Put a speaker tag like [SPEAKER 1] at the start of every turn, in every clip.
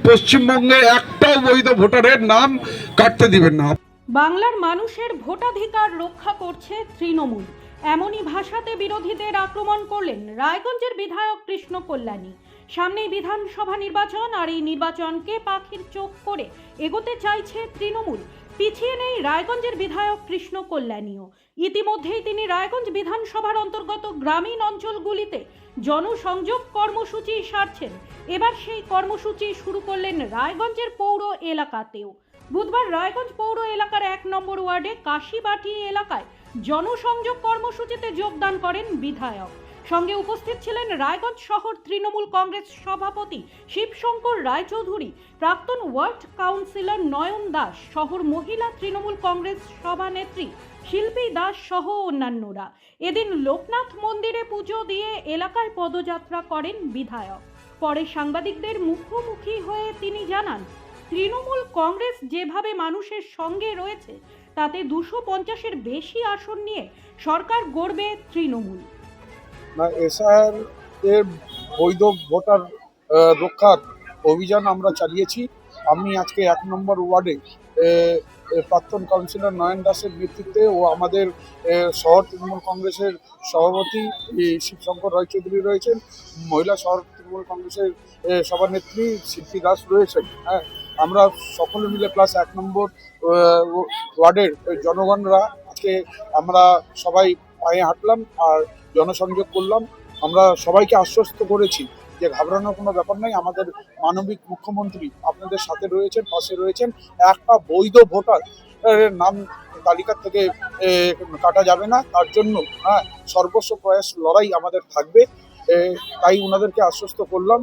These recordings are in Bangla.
[SPEAKER 1] পশ্চিমবঙ্গে একটাও বৈধ ভোটারের নাম কাটতে দিবেন না।
[SPEAKER 2] বাংলার মানুষের ভোটাধিকার রক্ষা করছে তৃণমূল, এমনই ভাষাতে বিরোধীদের আক্রমণ করলেন রায়গঞ্জের বিধায়ক কৃষ্ণ কল্যাণী। সামনেই বিধানসভা নির্বাচন, আর এই নির্বাচনকে পাখির চোখ করে এগোতে চাইছে তৃণমূল। পিছিয়ে নেই রায়গঞ্জের বিধায়ক কৃষ্ণ কল্যাণীও। ইতিমধ্যেই তিনি রায়গঞ্জ বিধানসভার অন্তর্গত গ্রামীণ অঞ্চলগুলিতে জনসংযোগ কর্মসূচি সারছেন। এবার সেই কর্মসূচি শুরু করলেন রায়গঞ্জের পৌর এলাকাতেও। বুধবার রায়গঞ্জ পৌর এলাকার 1 নম্বর ওয়ার্ডে কাশিবাটি এলাকায় জনসংযোগ কর্মসূচিতে যোগদান করেন বিধায়ক। সঙ্গে উপস্থিত ছিলেন রায়গঞ্জ শহর তৃণমূল কংগ্রেস সভাপতি শিবশঙ্কর রায়চৌধুরী, প্রাক্তন ওয়ার্ড কাউন্সিলর নয়ন দাস, শহর মহিলা তৃণমূল কংগ্রেস সভানেত্রী শিল্পী দাস সহ অন্যান্যরা। এদিন লোকনাথ মন্দিরে পুজো দিয়ে এলাকায় পদযাত্রা করেন বিধায়ক। পরে সাংবাদিকদের মুখোমুখি হয়ে তিনি জানান, তৃণমূল কংগ্রেস যেভাবে মানুষের সঙ্গে রয়েছে তাতে 250-এর বেশি আসন নিয়ে সরকার গড়বে তৃণমূল।
[SPEAKER 3] এসআইআর এর বৈধ ভোটার রক্ষার অভিযান আমরা চালিয়েছি। আমি আজকে 1 নম্বর ওয়ার্ডে প্রাক্তন কাউন্সিলর নয়ন দাসের নেতৃত্বে ও আমাদের শহর তৃণমূল কংগ্রেসের সভাপতি শিবশঙ্কর রায়চৌধুরী রয়েছেন, মহিলা শহর তৃণমূল কংগ্রেসের সভানেত্রী শিল্পী দাস রয়েছেন। হ্যাঁ, আমরা সকলে মিলে প্লাস 1 নম্বর ওয়ার্ডের জনগণরা আজকে আমরা সবাই পায়ে হাঁটলাম আর জনসংযোগ করলাম। আমরা সবাইকে আশ্বস্ত করেছি যে ঘাবড়ানোর কোনো ব্যাপার নাই, আমাদের মানবিক মুখ্যমন্ত্রী আপনাদের সাথে রয়েছেন, পাশে রয়েছেন। একটা বৈধ ভোটার নাম তালিকা থেকে কাটা যাবে না, তার জন্য সর্বস্ব প্রয়াস লড়াই আমাদের থাকবে। তাই ওনাদেরকে আশ্বস্ত করলাম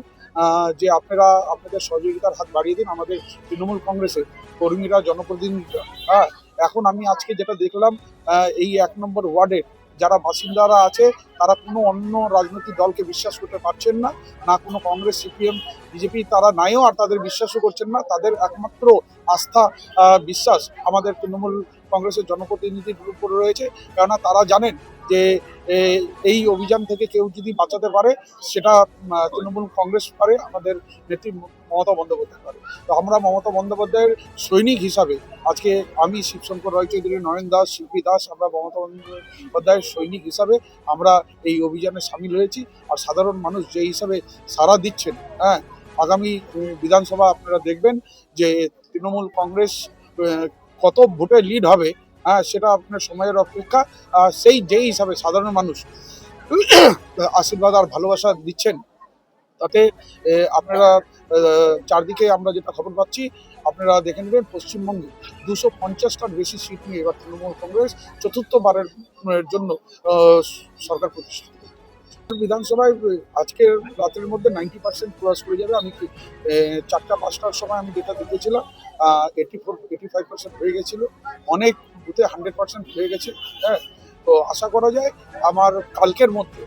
[SPEAKER 3] যে আপনারা আপনাদের সহযোগিতার হাত বাড়িয়ে দিন আমাদের তৃণমূল কংগ্রেসের কর্মীরা, জনপ্রতিনিধিরা। এখন আমি আজকে যেটা দেখলাম, এই 1 নম্বর ওয়ার্ডের যারা বাসিন্দারা আছে তারা কোনো অন্য রাজনৈতিক দলকে বিশ্বাস করতে পারছেন না, না কোনো কংগ্রেস, সিপিএম, বিজেপি তারা নাইও, আর তাদের বিশ্বাসও করছেন না। তাদের একমাত্র আস্থা, বিশ্বাস আমাদের তৃণমূল কংগ্রেসের জনপ্রতিনিধির উপর রয়েছে, কেননা তারা জানেন যে এই অভিযান থেকে কেউ যদি বাঁচাতে পারে সেটা তৃণমূল কংগ্রেস পারে, আমাদের নেত্রী মমতা বন্দ্যোপাধ্যায় পারে। তো আমরা মমতা বন্দ্যোপাধ্যায়ের সৈনিক হিসাবে আজকে আমি শিবশঙ্কর রায়চৌধুরী, নয়ন দাস, শিল্পী দাস, আমরা মমতা বন্দ্যোপাধ্যায়ের সৈনিক হিসাবে আমরা এই অভিযানে সামিল হয়েছি। আর সাধারণ মানুষ যে হিসাবে সাড়া দিচ্ছেন, আগামী বিধানসভা আপনারা দেখবেন যে তৃণমূল কংগ্রেস কত ভোটে লিড হবে, সেটা আপনার সময়ের অপেক্ষা। যেই হিসাবে সাধারণ মানুষ আশীর্বাদ আর ভালোবাসা দিচ্ছেন, তাতে আপনারা চারদিকে আমরা যেটা খবর পাচ্ছি আপনারা দেখে নেবেন, পশ্চিমবঙ্গে 250টার বেশি সিট নিয়ে এবার তৃণমূল কংগ্রেস চতুর্থবারের জন্য সরকার প্রতিষ্ঠিত। বিধানসভায় আজকের রাতের মধ্যে 90% ক্রস করে যাবে। আমি 4টা-5টার সময় আমি যেটা দেখেছিলাম 84-85% হয়ে গেছিল, অনেক বুথে 100% হয়ে গেছে। তো আশা করা যায় আমার কালকের মধ্যে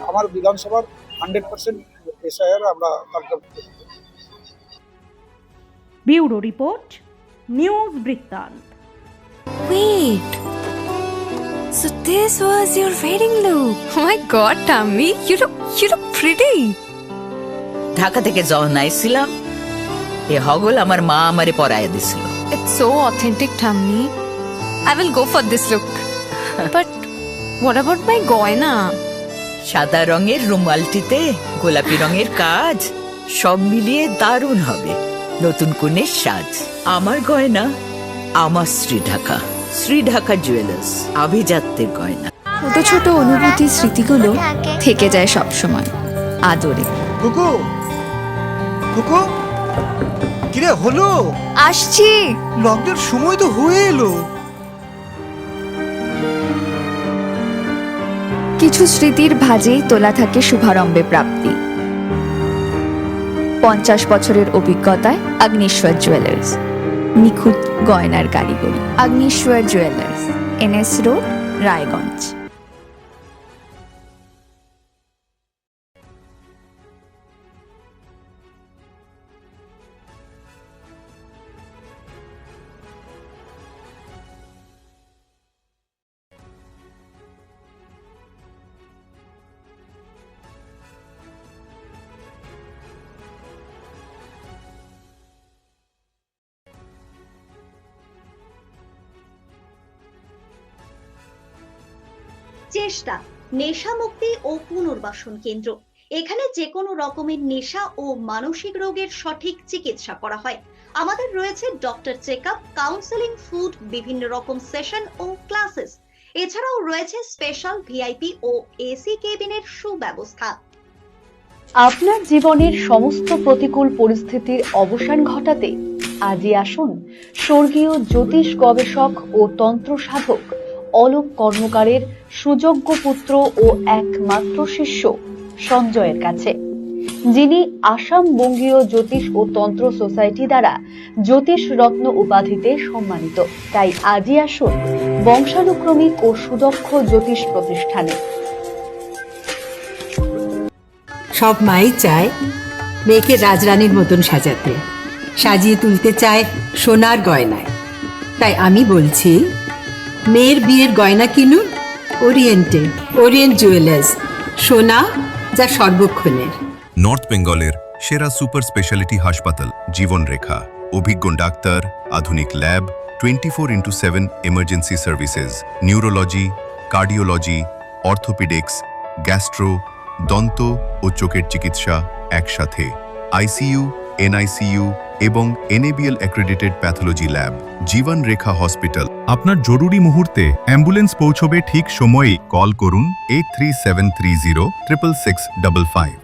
[SPEAKER 3] আমার বিধানসভার 100% এসআইআর আমরা কালকে।
[SPEAKER 2] ব্যুরো রিপোর্ট, নিউজ বৃত্তান্ত।
[SPEAKER 4] Wait, so this was your wedding look? Oh my God, Tammy, you look pretty.
[SPEAKER 5] Dhaka থেকে যখন আইছিলাম এ হগল আমার মা আমারে পরায় দিছিল।
[SPEAKER 4] It's so authentic, Tammy. I will go for this look. But what about my goina?
[SPEAKER 5] সাদা রঙের রুমালটিতে গোলাপি রঙের কাজ, সব মিলিয়ে দারুণ হবে নতুন কনের সাজ। আমার গয়না আমার শ্রী ঢাকা জুয়েলার্স, আভিজাত্যের গয়না।
[SPEAKER 4] ছোট ছোট অনুভূতি, স্মৃতিগুলো থেকে যায় সব সময় আদরে।
[SPEAKER 6] কুকু কুকু, কিরে হলো?
[SPEAKER 4] আসছি।
[SPEAKER 6] লকডাউন সময় তো হয়ে এলো।
[SPEAKER 4] কিছু স্মৃতির ভাজেই তোলা থাকে শুভারম্ভে প্রাপ্তি। 50 বছরের অভিজ্ঞতায় আগ্নেশ্বর জুয়েলার্স, নিখুঁত গয়নার কারিগরি। Agneshwar jewellers, NS road, Raiganj.
[SPEAKER 7] চেষ্টা নেশা মুক্তি ও পুনর্বাসন কেন্দ্র। এখানে যে কোনো রকমের নেশা ও মানসিক রোগের সঠিক চিকিৎসা করা হয়। আমাদের রয়েছে ডক্টর চেকআপ, কাউন্সেলিং, ফুড, বিভিন্ন রকম সেশন ও ক্লাসেস। এছাড়াও রয়েছে স্পেশাল ভিআইপি ও এসি কেবিনের সুব্যবস্থা।
[SPEAKER 8] আপনার জীবনের সমস্ত প্রতিকূল পরিস্থিতির অবসান ঘটাতে আজই আসুন স্বর্গীয় জ্যোতিষ গবেষক ও তন্ত্র সাধক অলোক কর্মকারের সুযোগ্য পুত্র ও একমাত্র শিষ্য সঞ্জয়ের কাছে, যিনি আসাম বঙ্গীয় জ্যোতিষ ও তন্ত্র সোসাইটি দ্বারা জ্যোতিষ রত্ন উপাধিতে সম্মানিত। তাই আজই আসুন বংশানুক্রমিক ও সুদক্ষ জ্যোতিষ প্রতিষ্ঠানে।
[SPEAKER 9] সব মাই চায় মেয়েকে রাজরানীর মতন সাজাতে, সাজিয়ে তুলতে চায় সোনার গয়নায়। তাই আমি বলছি, মেয়ের বিয়ের গয়না কিনুন ওরিয়েন্টে, ওরিয়েন্ট জুয়েলার্স, সোনা যা সর্বক্ষণের।
[SPEAKER 10] নর্থ বেঙ্গলের সেরা সুপার স্পেশালিটি হাসপাতাল জীবনরেখা, অভিজ্ঞ ডাক্তার, আধুনিক lab, 24x7 emergency services, neurology, cardiology, orthopaedics, gastro, দন্ত ও চোখের চিকিৎসা একসাথে, আইসিইউ, এনআইসিইউ এবং NABL accredited pathology lab. জীবনরেখা hospital. আপনার জরুরি মুহূর্তে অ্যাম্বুলেন্স পৌঁছবে ঠিক সময়েই। কল করুন 83730 66655।